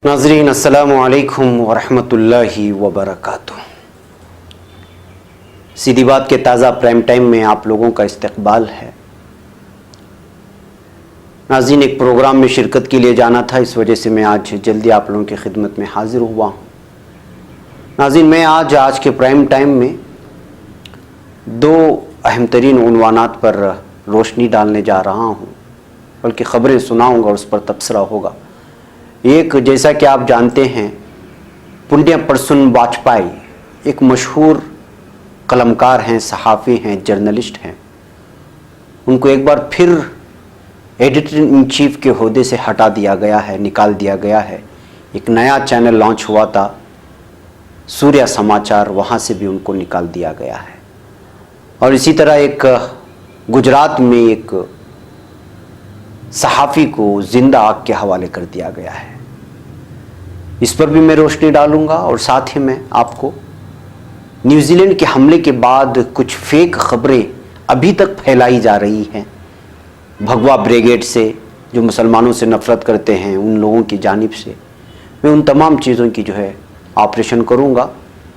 नाज़रीन अस्सलामु अलैकुम वरहमतुल्लाहि वबरकातुह। सीधी बात के ताज़ा प्राइम टाइम में आप लोगों का इस्तकबाल है। नाज़रीन, एक प्रोग्राम में शिरकत के लिए जाना था, इस वजह से मैं आज जल्दी आप लोगों की खिदमत में हाजिर हुआ हूँ। नाज़रीन, मैं आज के प्राइम टाइम में दो अहम तरीन उन्वानात पर रोशनी डालने जा रहा हूँ, बल्कि ख़बरें सुनाऊँगा और उस पर तबसरा होगा। एक, जैसा कि आप जानते हैं, पुण्य प्रसून वाजपेयी एक मशहूर कलमकार हैं, सहाफ़ी हैं, जर्नलिस्ट हैं। उनको एक बार फिर एडिटर इन चीफ के ओहदे से हटा दिया गया है, निकाल दिया गया है। एक नया चैनल लॉन्च हुआ था, सूर्य समाचार, वहाँ से भी उनको निकाल दिया गया है। और इसी तरह एक गुजरात में एक सहाफ़ी को जिंदा आग के हवाले कर दिया गया है। इस पर भी मैं रोशनी डालूंगा और साथ ही में आपको न्यूजीलैंड के हमले के बाद कुछ फेक खबरें अभी तक फैलाई जा रही हैं भगवा ब्रिगेड से, जो मुसलमानों से नफ़रत करते हैं, उन लोगों की जानिब से। मैं उन तमाम चीज़ों की ऑपरेशन करूँगा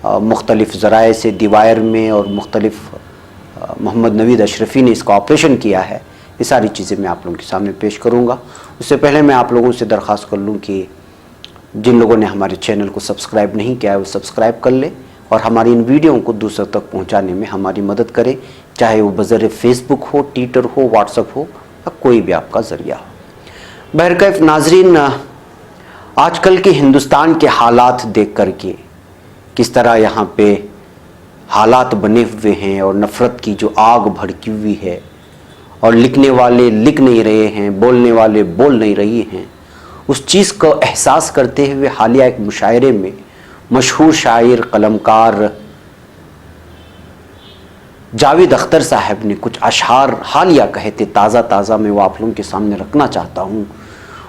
मुख्तलिफ़ ज़राए से, दीवार में और मुख्तलिफ़ मोहम्मद नवीद अशरफ़ी ने इसका ऑपरेशन किया है। ये सारी चीज़ें मैं आप लोगों के सामने पेश करूँगा। उससे पहले मैं आप लोगों से दरख्वास्त कर लूँ कि जिन लोगों ने हमारे चैनल को सब्सक्राइब नहीं किया है वो सब्सक्राइब कर ले और हमारी इन वीडियो को दूसरों तक पहुँचाने में हमारी मदद करें, चाहे वो बज़र फेसबुक हो, ट्विटर हो, व्हाट्सएप हो या कोई भी आपका ज़रिया हो। बहरकैफ नाज़रीन, आजकल के हिंदुस्तान के हालात देख कर के किस तरह यहाँ पे हालात बने हुए हैं और नफ़रत की जो आग भड़की हुई है, और लिखने वाले लिख नहीं रहे हैं, बोलने वाले बोल नहीं रही हैं, उस चीज़ को एहसास करते हुए हालिया एक मुशायरे में मशहूर शायर कलमकार जावेद अख्तर साहब ने कुछ अशआर हालिया कहते ताज़ा मैं वो आप लोगों के सामने रखना चाहता हूँ।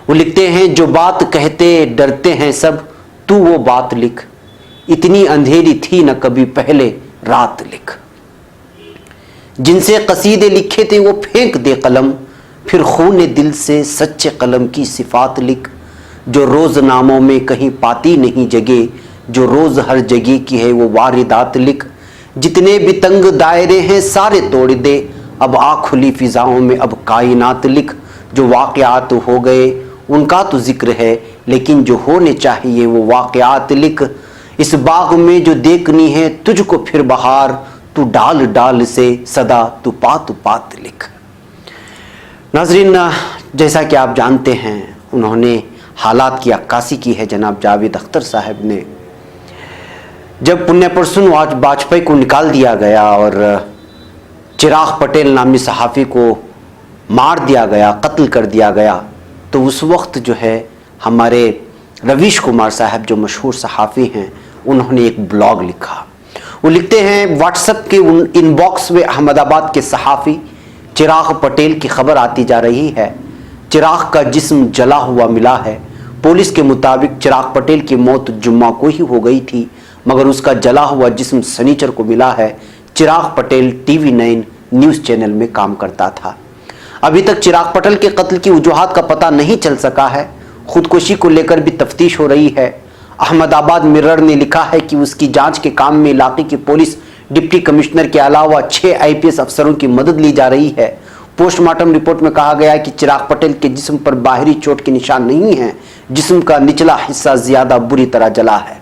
वो लिखते हैं, जो बात कहते डरते हैं सब, तू वो बात लिख, इतनी अंधेरी थी न कभी पहले रात लिख। जिनसे कसीदे लिखे थे वो फेंक दे कलम, फिर खून दिल से सच्चे कलम की सिफात लिख। जो रोज़ नामों में कहीं पाती नहीं जगह, जो रोज़ हर जगह की है वो वारिदात लिख। जितने भी तंग दायरे हैं सारे तोड़ दे, अब आ खुली फिजाओं में अब कायनात लिख। जो वाक़यात हो गए उनका तो जिक्र है, लेकिन जो होने चाहिए वो वाक़यात लिख। इस बाग में जो देखनी है तुझको फिर बहार, तू डाल डाल से सदा तू पात लिख। नाज़रीन, जैसा कि आप जानते हैं, उन्होंने हालात की अक्कासी की है जनाब जावेद अख्तर साहब ने। जब पुण्य प्रसून वाजपेयी को निकाल दिया गया और चिराग पटेल नामी सहाफ़ी को मार दिया गया, कत्ल कर दिया गया, तो उस वक्त हमारे रवीश कुमार साहब जो मशहूर सहाफ़ी हैं, उन्होंने एक ब्लॉग लिखा। वो लिखते हैं, व्हाट्सएप के इनबॉक्स में अहमदाबाद के सहाफ़ी चिराग पटेल की खबर आती जा रही है। चिराग का जिस्म जला हुआ मिला है। पुलिस के मुताबिक चिराग पटेल की मौत जुम्मा को ही हो गई थी, मगर उसका जला हुआ जिस्म शनिचर को मिला है। चिराग पटेल TV9 न्यूज़ चैनल में काम करता था। अभी तक चिराग पटेल के कत्ल की वजूहात का पता नहीं चल सका है। खुदकुशी को लेकर भी तफ्तीश हो रही है। अहमदाबाद मिरर ने लिखा है कि उसकी जांच के काम में इलाके की पुलिस डिप्टी कमिश्नर के अलावा 6 IPS अफसरों की मदद ली जा रही है। पोस्टमार्टम रिपोर्ट में कहा गया है कि चिराग पटेल के जिस्म पर बाहरी चोट के निशान नहीं हैं, जिस्म का निचला हिस्सा ज्यादा बुरी तरह जला है।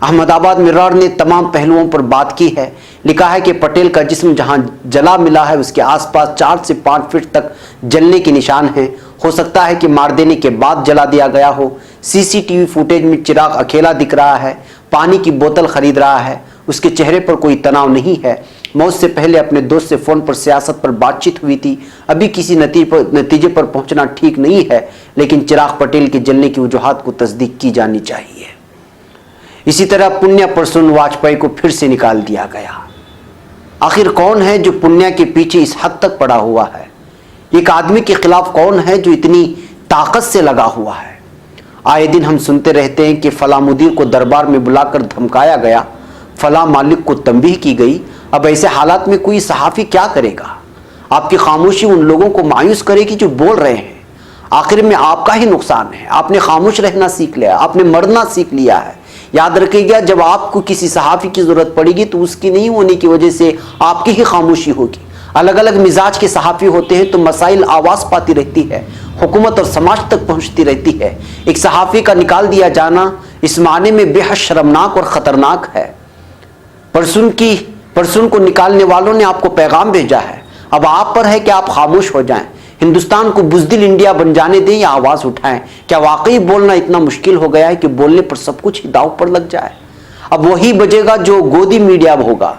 अहमदाबाद मिरर ने तमाम पहलुओं पर बात की है। लिखा है कि पटेल का जिस्म जहां जला मिला है उसके आसपास 4 से 5 फीट तक जलने के निशान हैं। हो सकता है कि मार देने के बाद जला दिया गया हो। CCTV फुटेज में चिराग अकेला दिख रहा है, पानी की बोतल खरीद रहा है, उसके चेहरे पर कोई तनाव नहीं है। मौत से पहले अपने दोस्त से फ़ोन पर सियासत पर बातचीत हुई थी। अभी किसी नतीजे पर पहुंचना ठीक नहीं है, लेकिन चिराग पटेल के जलने की वजूहात को तस्दीक की जानी चाहिए। इसी तरह पुण्य प्रसून वाजपेयी को फिर से निकाल दिया गया। आखिर कौन है जो पुण्य के पीछे इस हद तक पड़ा हुआ है? एक आदमी के खिलाफ कौन है जो इतनी ताकत से लगा हुआ है? आए दिन हम सुनते रहते हैं कि फला मुदीर को दरबार में बुलाकर धमकाया गया, फला मालिक को तंबीह की गई। अब ऐसे हालात में कोई सहाफ़ी क्या करेगा? आपकी खामोशी उन लोगों को मायूस करेगी जो बोल रहे हैं। आखिर में आपका ही नुकसान है। आपने खामोश रहना सीख लिया, आपने मरना सीख लिया है। याद रखिएगा, जब आपको किसी सहाफ़ी की ज़रूरत पड़ेगी तो उसकी नहीं होने की वजह से आपकी ही खामोशी होगी। अलग अलग मिजाज के सहाफ़ी होते हैं तो मसाइल आवाज़ पाती रहती है, हुकूमत और समाज तक पहुँचती रहती है। एक सहाफ़ी का निकाल दिया जाना इस माने में बेहद शर्मनाक और ख़तरनाक है। परसुन को निकालने वालों ने आपको पैगाम भेजा है, अब आप पर है कि आप खामोश हो जाएं, हिंदुस्तान को बुज़दिल इंडिया बन जाने दें या आवाज़ उठाएं। क्या वाकई बोलना इतना मुश्किल हो गया है कि बोलने पर सब कुछ ही दांव पर लग जाए? अब वही बजेगा जो गोदी मीडिया होगा।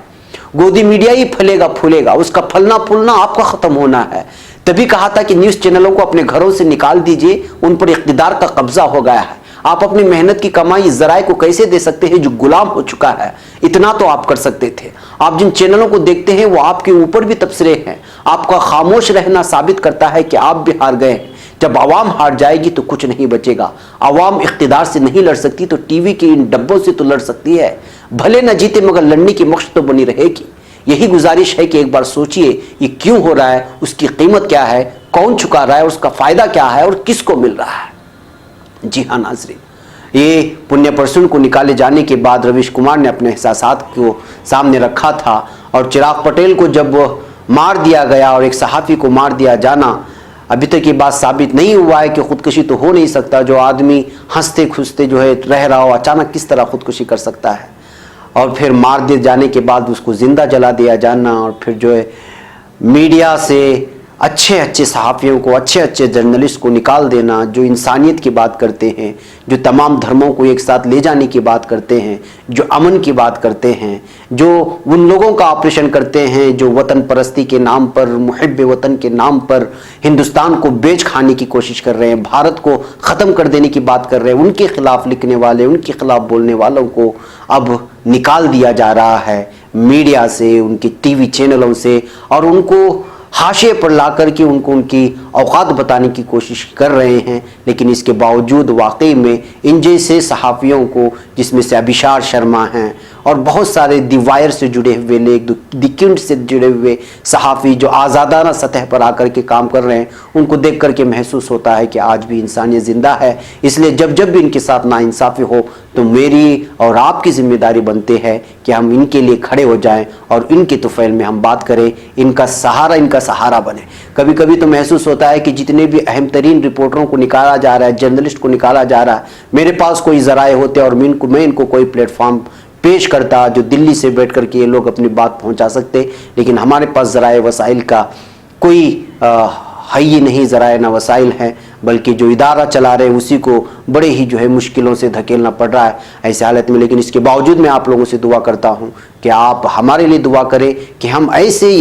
गोदी मीडिया ही फलेगा फूलेगा, उसका फलना फूलना आपका ख़त्म होना है। तभी कहा था कि न्यूज़ चैनलों को अपने घरों से निकाल दीजिए, उन पर इक़्तिदार का कब्जा हो गया है। आप अपनी मेहनत की कमाई ज़राए को कैसे दे सकते हैं जो गुलाम हो चुका है? इतना तो आप कर सकते थे। आप जिन चैनलों को देखते हैं वो आपके ऊपर भी तबसरे हैं। आपका खामोश रहना साबित करता है कि आप भी हार गए हैं। जब आवाम हार जाएगी तो कुछ नहीं बचेगा। आवाम इक़्तिदार से नहीं लड़ सकती तो टीवी के इन डब्बों से तो लड़ सकती है। भले न जीते मगर लड़ने की मक्सद तो बनी रहेगी। यही गुजारिश है कि एक बार सोचिए ये क्यों हो रहा है, उसकी कीमत क्या है, कौन चुका रहा है, उसका फ़ायदा क्या है और किसको मिल रहा है। जी हाँ नाज़रीन, ये पुण्य परसुन को निकाले जाने के बाद रवीश कुमार ने अपने एहसासात को सामने रखा था और चिराग पटेल को जब मार दिया गया और एक सहाफ़ी को मार दिया जाना, अभी तक ये बात साबित नहीं हुआ है कि खुदकुशी तो हो नहीं सकता। जो आदमी हंसते खुशते जो है रह रहा हो, अचानक किस तरह खुदकुशी कर सकता है? और फिर मार दिए जाने के बाद उसको ज़िंदा जला दिया जाना और फिर जो है मीडिया से अच्छे अच्छे सहाफ़ियों को, अच्छे अच्छे जर्नलिस्ट को निकाल देना, जो इंसानियत की बात करते हैं, जो तमाम धर्मों को एक साथ ले जाने की बात करते हैं, जो अमन की बात करते हैं, जो उन लोगों का ऑपरेशन करते हैं जो वतन परस्ती के नाम पर, मुहिब वतन के नाम पर हिंदुस्तान को बेच खाने की कोशिश कर रहे हैं, भारत को ख़त्म कर देने की बात कर रहे हैं, उनके खिलाफ लिखने वाले, उनके खिलाफ बोलने वालों को अब निकाल दिया जा रहा है मीडिया से, उनके टीवी चैनलों से, और उनको हाशिए पर ला कर के उनको उनकी औकात बताने की कोशिश कर रहे हैं। लेकिन इसके बावजूद वाकई में इन जैसे सहाफ़ियों को, जिसमें से अभिशार शर्मा हैं और बहुत सारे दी वायर से जुड़े हुए लोग, दी क्विंट से जुड़े हुए सहाफ़ी जो आज़ादाना सतह पर आकर के काम कर रहे हैं, उनको देख कर के महसूस होता है कि आज भी इंसानियत ज़िंदा है। इसलिए जब जब भी इनके साथ नाइंसाफ़ी हो तो मेरी और आपकी ज़िम्मेदारी बनती है कि हम इनके लिए खड़े हो जाएं और इनके तुफ़ैल में हम बात करें, इनका सहारा बने। कभी कभी तो महसूस होता है कि जितने भी अहम तरीन रिपोर्टरों को निकाला जा रहा है, जर्नलिस्ट को निकाला जा रहा है, मेरे पास कोई ज़राए होते और मैं इनको कोई प्लेटफॉर्म पेश करता जो दिल्ली से बैठ कर के ये लोग अपनी बात पहुंचा सकते। लेकिन हमारे पास ज़राए वसाइल का कोई है ही नहीं, ज़राए ना वसाइल हैं, बल्कि जो इदारा चला रहे उसी को बड़े ही जो है मुश्किलों से धकेलना पड़ रहा है ऐसी हालत में। लेकिन इसके बावजूद मैं आप लोगों से दुआ करता हूँ कि आप हमारे लिए दुआ करें कि हम ऐसे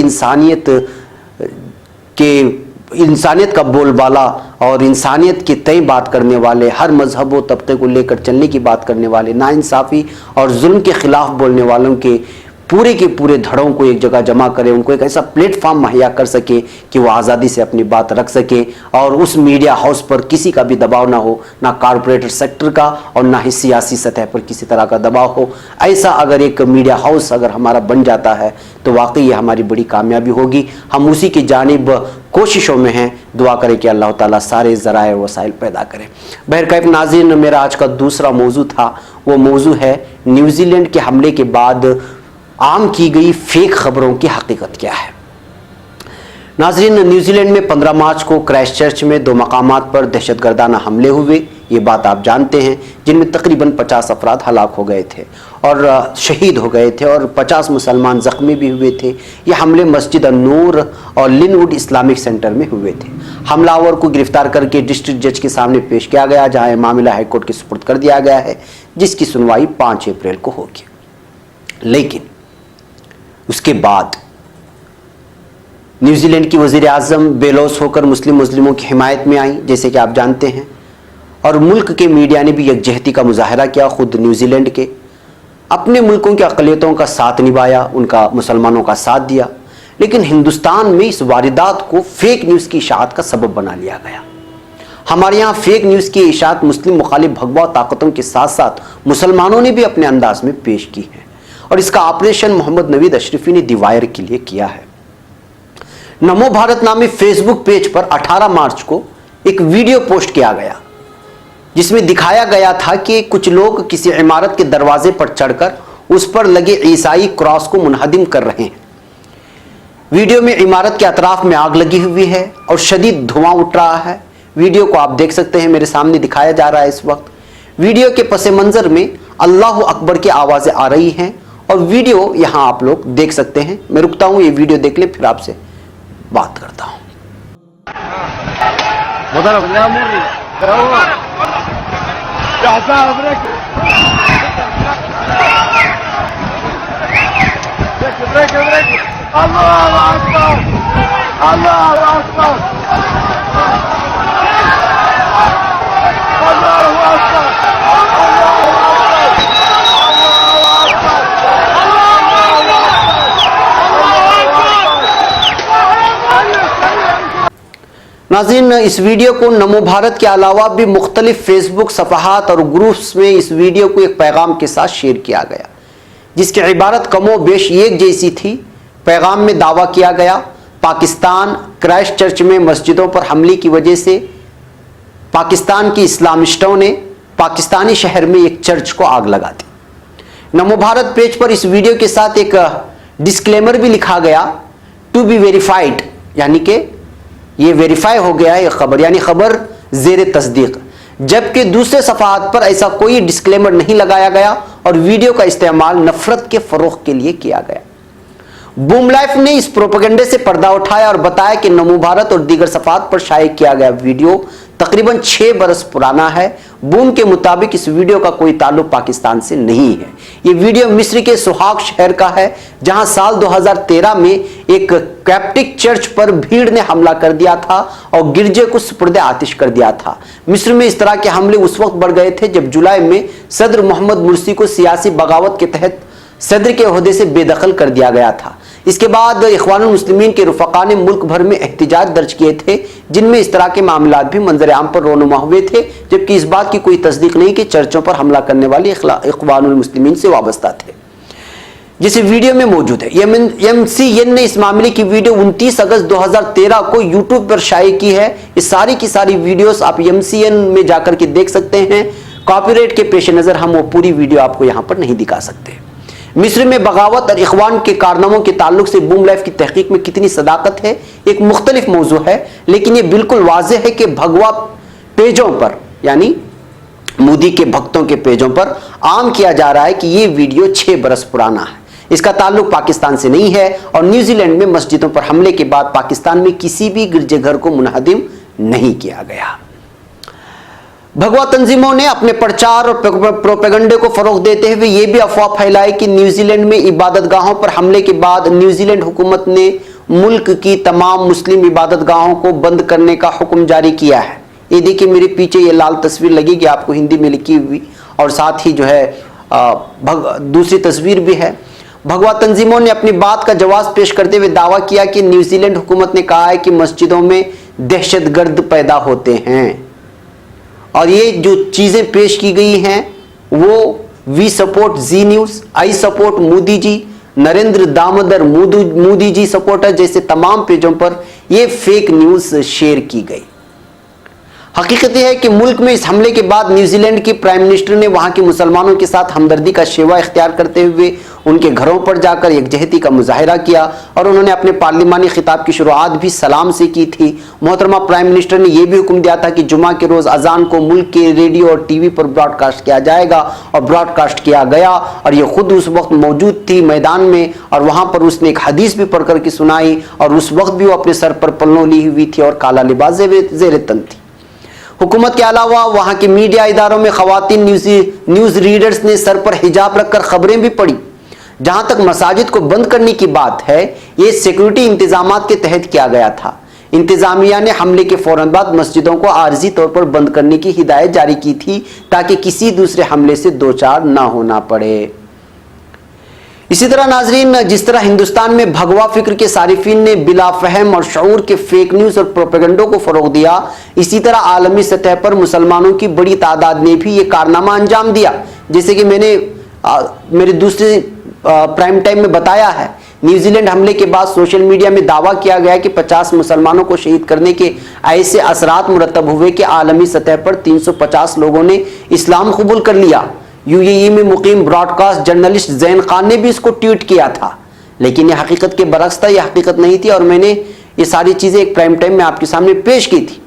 इंसानियत का बोलबाला और इंसानियत के तय बात करने वाले, हर मजहब व तबके को लेकर चलने की बात करने वाले, नाइंसाफ़ी और जुल्म के ख़िलाफ़ बोलने वालों के पूरे धड़ों को एक जगह जमा करें, उनको एक ऐसा प्लेटफॉर्म मुहैया कर सके कि वो आज़ादी से अपनी बात रख सके और उस मीडिया हाउस पर किसी का भी दबाव ना हो, ना कारपोरेट सेक्टर का और ना ही सियासी सतह पर किसी तरह का दबाव हो। ऐसा अगर एक मीडिया हाउस अगर हमारा बन जाता है तो वाकई ये हमारी बड़ी कामयाबी होगी। हम उसी की जानिब कोशिशों में हैं। दुआ करें कि अल्लाह ताला सारे ज़राए वसाइल पैदा करें। बहरकैफ नाज़रीन, मेरा आज का दूसरा मौजू था, वो मौजू है न्यूजीलैंड के हमले के बाद आम की गई फेक खबरों की हकीकत क्या है। नाज़रीन, न्यूजीलैंड में 15 मार्च को क्राइस्टचर्च में 2 मकामात पर दहशतगर्दाना हमले हुए, ये बात आप जानते हैं, जिनमें तकरीबन 50 अफराद हलाक हो गए थे और शहीद हो गए थे और 50 मुसलमान ज़ख्मी भी हुए थे। ये हमले मस्जिद नूर और लिनवुड इस्लामिक सेंटर में हुए थे। हमलावर को गिरफ्तार करके डिस्ट्रिक्ट जज के सामने पेश किया गया, जहाँ मामला हाईकोर्ट के सुपुर्द कर दिया गया है, जिसकी सुनवाई 5 अप्रैल को होगी। लेकिन उसके बाद न्यूजीलैंड की वज़ीर आज़म बेलौस होकर मुस्लिमों की हिमायत में आई, जैसे कि आप जानते हैं, और मुल्क के मीडिया ने भी यकजहती का मुजाहरा किया। खुद न्यूजीलैंड के अपने मुल्कों की अक़लियतों का साथ निभाया, उनका मुसलमानों का साथ दिया। लेकिन हिंदुस्तान में इस वारदात को फेक न्यूज़ की इशाअत का सबब बना लिया गया। हमारे यहाँ फेक न्यूज़ की इशाअत मुस्लिम मुखालिफ भगवा ताकतों के साथ साथ मुसलमानों ने भी अपने अंदाज में पेश की है और इसका ऑपरेशन मोहम्मद नवीद अशरफी ने दी वायर के लिए किया है। नमो भारत नामी फेसबुक पेज पर 18 मार्च को एक वीडियो पोस्ट किया गया जिसमें दिखाया गया था कि कुछ लोग किसी इमारत के दरवाजे पर चढ़कर उस पर लगे ईसाई क्रॉस को मुनहदिम कर रहे हैं। वीडियो में इमारत के अतराफ में आग लगी हुई है और शदीद धुआं उठ रहा है। वीडियो को आप देख सकते हैं, मेरे सामने दिखाया जा रहा है इस वक्त। वीडियो के पस मंजर में अल्लाह अकबर की आवाजें आ रही हैं और वीडियो यहां आप लोग देख सकते हैं। मैं रुकता हूं, ये वीडियो देख ले, फिर आपसे बात करता हूं। नाज़रीन, इस वीडियो को नमो भारत के अलावा भी मुख्तलिफ फेसबुक सफ़हात और ग्रुप्स में इस वीडियो को एक पैगाम के साथ शेयर किया गया, जिसकी इबारत कमो बेश एक जैसी थी। पैगाम में दावा किया गया, पाकिस्तान क्राइस्ट चर्च में मस्जिदों पर हमले की वजह से पाकिस्तान की इस्लामिस्टों ने पाकिस्तानी शहर में एक चर्च को आग लगा दी। नमो भारत पेज पर इस वीडियो के साथ एक डिस्क्लेमर भी लिखा गया, टू बी वेरीफाइड, यानी कि ये वेरीफाई हो गया है खबर, यानी खबर जेर तस्दीक। जबकि दूसरे सफ़हात पर ऐसा कोई डिस्क्लेमर नहीं लगाया गया और वीडियो का इस्तेमाल नफरत के फरोग के लिए किया गया। बूम लाइफ ने इस प्रोपेगेंडे से पर्दा उठाया और बताया कि नमो भारत और दीगर सफ़हात पर शाये किया गया वीडियो तकरीबन 6 बरस पुराना है। बूम के मुताबिक इस वीडियो का कोई ताल्लुक पाकिस्तान से नहीं है। ये वीडियो मिस्र के सुहाग शहर का है, जहां साल 2013 में एक कैप्टिक चर्च पर भीड़ ने हमला कर दिया था और गिरजे को सुपुर्दे आतिश कर दिया था। मिस्र में इस तरह के हमले उस वक्त बढ़ गए थे जब जुलाई में सदर मोहम्मद मुर्सी को सियासी बगावत के तहत सदर के ओहदे से बेदखल कर दिया गया था। इसके बाद इख्वानुल मुस्लिमीन के रुफका ने मुल्क भर में एहतिजाज दर्ज किए थे, जिनमें इस तरह के मामलात भी मंजर आम पर रोनुमा हुए थे, जबकि इस बात की कोई तस्दीक नहीं कि चर्चों पर हमला करने वाले इख्वानुल मुस्लिमीन से वाबस्ता थे, जिसे वीडियो में मौजूद है। MCN ने इस मामले की वीडियो 29 अगस्त 2013 को यूट्यूब पर शाये की है। ये सारी की सारी वीडियोस आप MCN में जाकर के देख सकते हैं। कॉपीराइट के पेश नज़र हम वो पूरी वीडियो आपको यहाँ पर नहीं दिखा सकते। मिस्र में बगावत और इख्वान के कारनामों के ताल्लुक से बूम लाइफ की तहकीक में कितनी सदाकत है, एक मुख्तलिफ मौजू है, लेकिन ये बिल्कुल वाज़ेह है कि भगवा पेजों पर, यानी मोदी के भक्तों के पेजों पर आम किया जा रहा है कि ये वीडियो 6 बरस पुराना है। इसका ताल्लुक पाकिस्तान से नहीं है और न्यूजीलैंड में मस्जिदों पर हमले के बाद पाकिस्तान में किसी भी गिरजेघर को मुनहदिम नहीं किया गया। भगवा तंजीमों ने अपने प्रचार और प्रोपेगेंडे को फरोग देते हुए यह भी अफवाह फैलाई कि न्यूजीलैंड में इबादतगाहों पर हमले के बाद न्यूजीलैंड हुकूमत ने मुल्क की तमाम मुस्लिम इबादतगाहों को बंद करने का हुक्म जारी किया है। ये देखिए मेरे पीछे ये लाल तस्वीर लगेगी आपको हिंदी में लिखी हुई, और साथ ही जो है दूसरी तस्वीर भी है। भगवा तंजीमों ने अपनी बात का जवाब पेश करते हुए दावा किया कि न्यूजीलैंड हुकूमत ने कहा है कि मस्जिदों में दहशतगर्द पैदा होते हैं, और ये जो चीज़ें पेश की गई हैं वो we support Zee news, I support Modi ji, Narendra Damodar Modi ji supporter जैसे तमाम पेजों पर ये फेक न्यूज़ शेयर की गई। हकीकत यह है कि मुल्क में इस हमले के बाद न्यूजीलैंड के प्राइम मिनिस्टर ने वहां के मुसलमानों के साथ हमदर्दी का शेवा इख्तियार करते हुए उनके घरों पर जाकर एकजहती का मुजाहिरा किया और उन्होंने अपने पार्लिमानी खिताब की शुरुआत भी सलाम से की थी। मोहतरमा प्राइम मिनिस्टर ने यह भी हुक्म दिया था कि जुमा के रोज़ अजान को मुल्क के रेडियो और टीवी पर ब्रॉडकास्ट किया जाएगा, और ब्रॉडकास्ट किया गया, और ये खुद उस वक्त मौजूद थी मैदान में, और वहाँ पर उसने एक हदीस भी पढ़ कर के सुनाई, और उस वक्त भी वो अपने सर पर पल्लों ली हुई थी और काला लिबास ज़ेर तन थी। हुकूमत के अलावा वहाँ के मीडिया इदारों में ख़वातीन न्यूज़ रीडर्स ने सर पर हिजाब रखकर खबरें भी पढ़ी। जहाँ तक मसाजिद को बंद करने की बात है, ये सिक्योरिटी इंतजामात के तहत किया गया था। इंतजामिया ने हमले के फौरन बाद मस्जिदों को आर्जी तौर पर बंद करने की हिदायत जारी की थी ताकि किसी दूसरे हमले से दो चार ना होना पड़े। इसी तरह नाजरीन, जिस तरह हिंदुस्तान में भगवा फिक्र के सारिफीन ने बिला फहम और शऊर के फेक न्यूज़ और प्रोपेगेंडो को फ़रोग दिया, इसी तरह आलमी सतह पर मुसलमानों की बड़ी तादाद ने भी ये कारनामा अंजाम दिया। जैसे कि मैंने मेरे दूसरे प्राइम टाइम में बताया है न्यूजीलैंड हमले के बाद सोशल मीडिया में दावा किया गया कि 50 मुसलमानों को शहीद करने के ऐसे असरात मुरतब हुए कि आलमी सतह पर 350 लोगों ने इस्लाम कबूल कर लिया। यूएई में मुकीम ब्रॉडकास्ट जर्नलिस्ट जैन खान ने भी इसको ट्वीट किया था, लेकिन यह हकीकत के बरक्स था, यह हकीकत नहीं थी और मैंने ये सारी चीज़ें एक प्राइम टाइम में आपके सामने पेश की थी।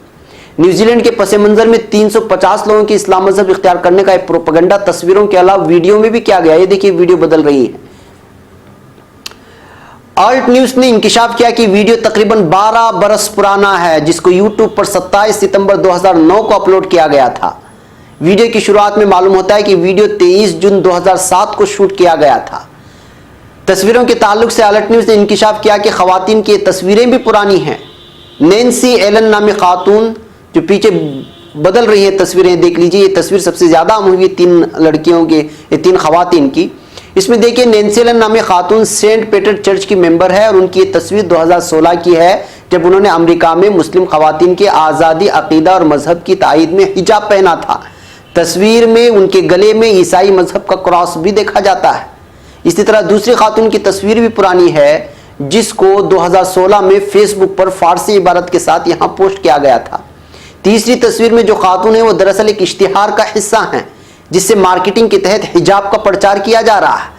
न्यूजीलैंड के पस मंजर में 350 लोगों के इस्लाम मजहब इख्तियार करने का एक प्रोपेगेंडा तस्वीरों के अलावा वीडियो में भी किया गया। ये देखिए वीडियो बदल रही है। अल्ट न्यूज ने इंकिशाफ किया कि वीडियो तकरीबन 12 बरस पुराना है, जिसको यूट्यूब पर 27 सितंबर 2009 को अपलोड किया गया था। वीडियो की शुरुआत में मालूम होता है कि वीडियो 23 जून 2007 को शूट किया गया था। तस्वीरों के ताल्लुक से अलर्ट न्यूज ने इंकिशाफ किया कि खवातीन की तस्वीरें भी पुरानी हैं। नैन्सी एलन नामी खातून, जो पीछे बदल रही है तस्वीरें, देख लीजिए, ये तस्वीर सबसे ज्यादा अहम हुई 3 लड़कियों के, 3 खवातीन की। इसमें देखिए नैन्सी एलन नामी खातून सेंट पीटर चर्च की मेंबर है और उनकी ये तस्वीर 2016 की है, जब उन्होंने अमेरिका में मुस्लिम खवातीन के आज़ादी, अकीदा और मजहब की तायद में हिजाब पहना था। तस्वीर में उनके गले में ईसाई मजहब का क्रॉस भी देखा जाता है। इसी तरह दूसरी खातून की तस्वीर भी पुरानी है, जिसको 2016 में फेसबुक पर फारसी इबारत के साथ यहाँ पोस्ट किया गया था। तीसरी तस्वीर में जो खातून है वो दरअसल एक इश्तिहार का हिस्सा है, जिससे मार्केटिंग के तहत हिजाब का प्रचार किया जा रहा है।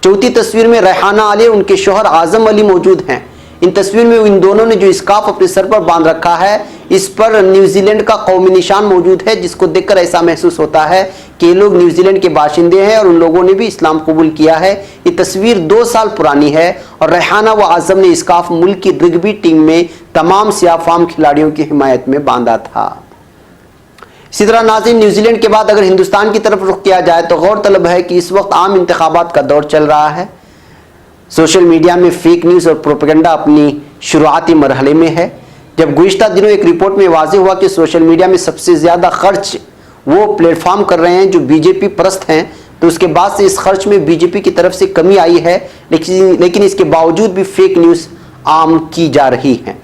चौथी तस्वीर में रेहाना अली और उनके शोहर आजम अली मौजूद हैं। इन तस्वीर में इन दोनों ने जो स्कार्फ अपने सर पर बांध रखा है, इस पर न्यूजीलैंड का कौमी निशान मौजूद है, जिसको देखकर ऐसा महसूस होता है कि ये लोग न्यूजीलैंड के बाशिंदे हैं और उन लोगों ने भी इस्लाम कबूल किया है। ये तस्वीर 2 साल पुरानी है और रेहाना व आजम ने स्कार्फ मुल्क की रग्बी टीम में तमाम सियाफाम खिलाड़ियों की हिमायत में बांधा था। इसी तरह नाज़रीन, न्यूजीलैंड के बाद अगर हिंदुस्तान की तरफ रुख किया जाए तो गौरतलब है कि इस वक्त आम इंतखाबात का दौर चल रहा है। सोशल मीडिया में फेक न्यूज़ और प्रोपेगेंडा अपनी शुरुआती मरहले में है। जब गुज़िश्ता दिनों एक रिपोर्ट में वाज़ेह हुआ कि सोशल मीडिया में सबसे ज़्यादा खर्च वो प्लेटफॉर्म कर रहे हैं जो बीजेपी परस्त हैं, तो उसके बाद से इस खर्च में बीजेपी की तरफ से कमी आई है, लेकिन इसके बावजूद भी फेक न्यूज़ आम की जा रही है।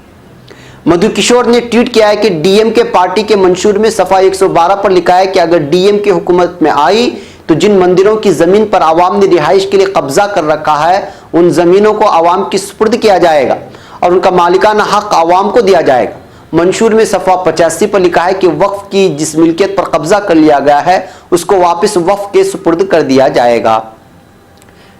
मधु किशोर ने ट्वीट किया है कि डीएमके पार्टी के मंशूर में सफ़ा 112 पर लिखा है कि अगर डीएमके हुकूमत में आई तो जिन मंदिरों की ज़मीन पर आवाम ने रिहाइश के लिए कब्जा कर रखा है, उन ज़मीनों को आवाम की सुपुर्द किया जाएगा और उनका मालिकाना हक आवाम को दिया जाएगा। मंशूर में सफ़ा 85 पर लिखा है कि वक्फ की जिस मिल्कियत पर कब्जा कर लिया गया है, उसको वापस वक्फ के सुपुर्द कर दिया जाएगा।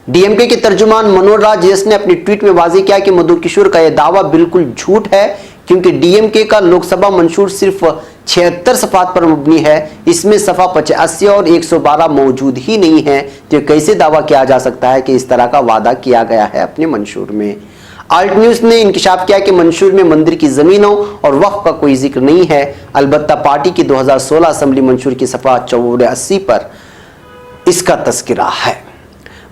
डीएमके के तर्जुमान मनोहर राज यस ने अपनी ट्वीट में वाज़ेह किया कि मधु किशोर का यह दावा बिल्कुल झूठ है, क्योंकि डीएमके का लोकसभा मंशूर सिर्फ 76 सफ़ात पर मबनी है। इसमें सफ़ा 85 और 112 मौजूद ही नहीं है, तो कैसे दावा किया जा सकता है कि इस तरह का वादा किया गया है अपने मंशूर में। अल्ट न्यूज़ ने इंकिशाफ किया कि मंशूर में मंदिर की ज़मीनों और वक्फ का कोई जिक्र नहीं है। अलबत्ता पार्टी की 2016 असम्बली मंशूर की सफ़ा 84 पर इसका तस्करा है।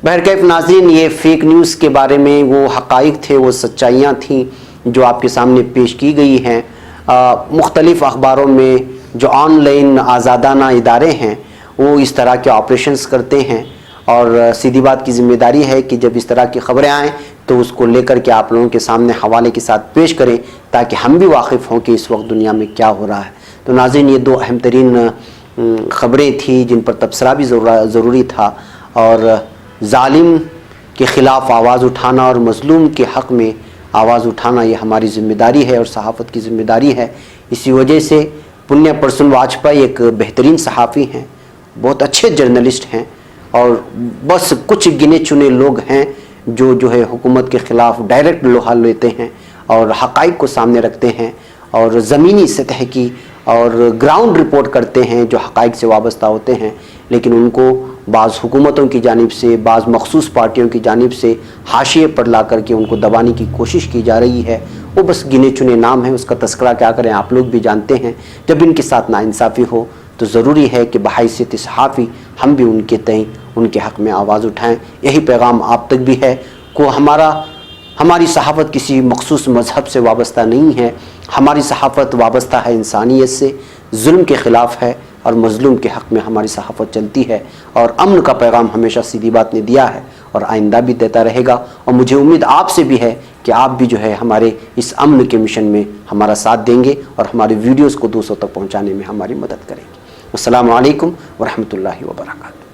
बहरकैफ नाज़रीन, ये फेक न्यूज़ के बारे में वो हक़ाइक़ थे, वो सच्चाइयाँ थीं जो आपके सामने पेश की गई हैं। मुख्तलिफ़ अखबारों में जो ऑनलाइन आज़ादाना इदारे हैं वो इस तरह के ऑपरेशंस करते हैं और सीधी बात की ज़िम्मेदारी है कि जब इस तरह की ख़बरें आएँ तो उसको लेकर के आप लोगों के सामने हवाले के साथ पेश करें, ताकि हम भी वाकिफ़ हों कि इस वक्त दुनिया में क्या हो रहा है। तो नाज़रीन, ये 2 अहम तरीन ख़बरें थी जिन पर तबसरा भी ज़रूरी था, और जालिम के ख़िलाफ़ आवाज़ उठाना और मज़लूम के हक़ में आवाज़ उठाना ये हमारी ज़िम्मेदारी है और सहाफ़त की ज़िम्मेदारी है। इसी वजह से पुण्य प्रसून वाजपेयी एक बेहतरीन सहाफ़ी हैं, बहुत अच्छे जर्नलिस्ट हैं, और बस कुछ गिने चुने लोग हैं जो है हुकूमत के ख़िलाफ़ डायरेक्ट लोहा लेते हैं और हक़ाइक़ को सामने रखते हैं और ज़मीनी सतह की और ग्राउंड रिपोर्ट करते हैं जो हक़ाइक़ से वाबस्ता होते हैं। लेकिन उनको बाज़ हुकूमतों की जानिब से, बाज़ मखसूस पार्टियों की जानिब से हाशिए पर ला करके उनको दबाने की कोशिश की जा रही है। वो बस गिने चुने नाम हैं, उसका तस्करा क्या करें आप लोग भी जानते हैं। जब इनके साथ नाइंसाफ़ी हो तो ज़रूरी है कि बहैसियत सहाफ़ी हम भी उनके तय उनके हक़ में आवाज़ उठाएँ। यही पैगाम आप तक भी है को हमारी सहाफ़त किसी मखसूस मज़हब से वाबस्ता नहीं है। हमारी सहाफ़त वाबस्ता है इंसानियत से, जुल्म के ख़िलाफ़ है और मज़लूम के हक़ में हमारी सहाफ़त चलती है, और अमन का पैगाम हमेशा सीधी बात ने दिया है और आइंदा भी देता रहेगा। और मुझे उम्मीद आपसे भी है कि आप भी जो है हमारे इस अमन के मिशन में हमारा साथ देंगे और हमारे वीडियोज़ को दूसरों तक पहुँचाने में हमारी मदद करेंगे। अस्सलामु अलैकुम व रहमतुल्लाहि व बरकातहू।